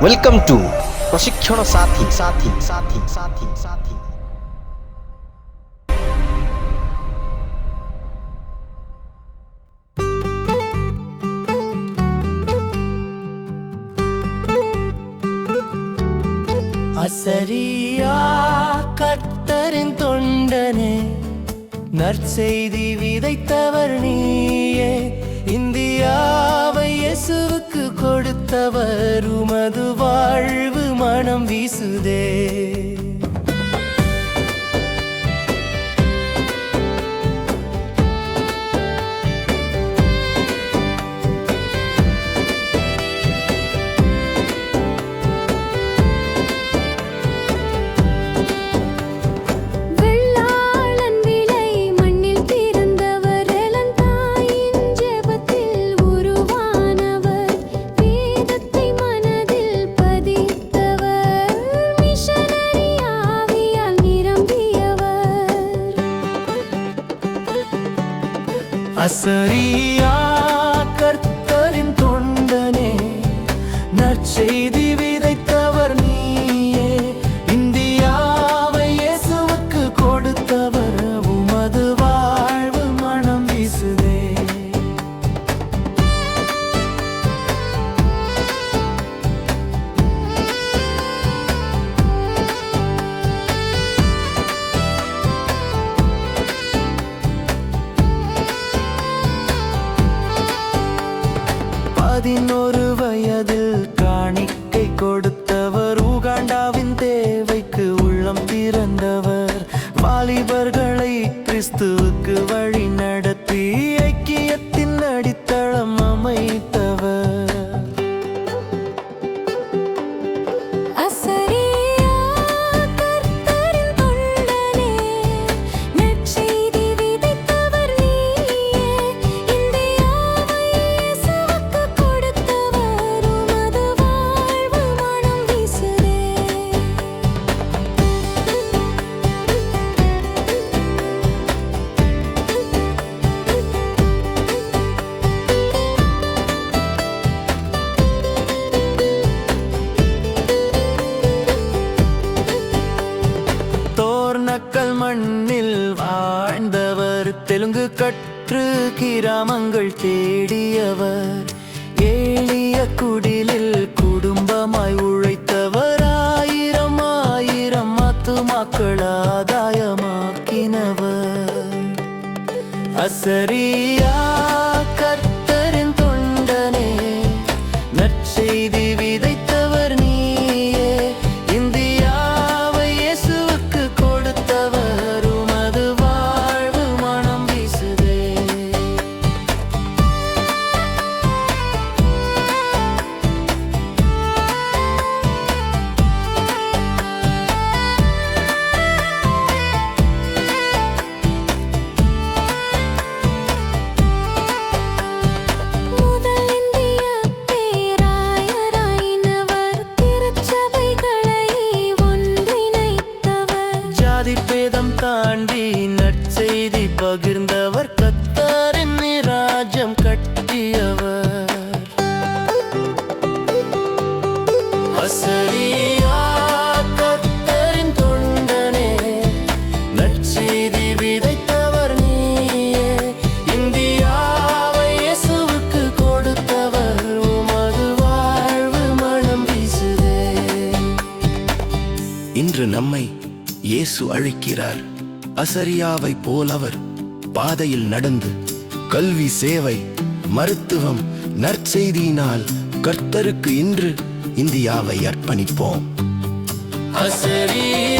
Welcome to प्रशिक्षण साथी साथी साथी साथी साथी। அசரியா கர்த்தரின் தொண்டனே, நற்செய்தி விதைத்தவர் நீயே. இந்தியாவை இயேசுவுக்கு கொடுத்தவர், உமது வாழ்வு மனம் வீசுதே. அசரியா கர்த்தரின் தொண்டனே, நற்செய்தி விதைத்தவர் நீயே. இந்தியாவை இயேசுவுக்கு கொடுத்தவர், உமது வாழ்வு மனம் வீசுதே. பதினொரு வயதில் காணிக்கை கொடுத்தவர், உகாண்டாவின் தேவைக்கு உள்ளம் திறந்தவர். வாலிபர்களை கிறிஸ்துவுக்கு வழி நடத்தி ஐக்கியத்தின் அடித்தளம் அமைத்தவர். நக்கல் மண்ணில் வாழ்ந்தவர், தெலுங்கு கற்று கிராமங்கள் தேடியவர். எளிய குடிலில் குடும்பமாய் உழைத்தவர், ஆயிரம் ஆயிரம் ஆத்துமாக்கள் ஆதாயமாக்கினவர். அசரியா கர்த்தரின் தொண்டனே, நற்செய்தி விதைத்தவர் நீயே. இந்தியாவை இயேசுவுக்கு கொடுத்தவர், உமது வாழ்வு மனம் வீசுதே. பேதம் தாண்டி நற்செய்தி பகிர்ந்தவர், கர்த்தரின் ராஜ்யம் கட்டியவர். அசரியா கர்த்தரின் தொண்டனே, நற்செய்தி விதைத்தவர் நீயே. இந்தியாவை இயேசுவுக்கு கொடுத்தவர், உமது வாழ்வு மனம் வீசுதே. இன்று நம்மை இயேசு அழைக்கிறார். அசரியாவை போல் அவர் பாதையில் நடந்து கல்வி, சேவை, மருத்துவம், நற்செய்தியினால் கர்த்தருக்கு இன்று இந்தியாவை அர்ப்பணிப்போம். அசரியா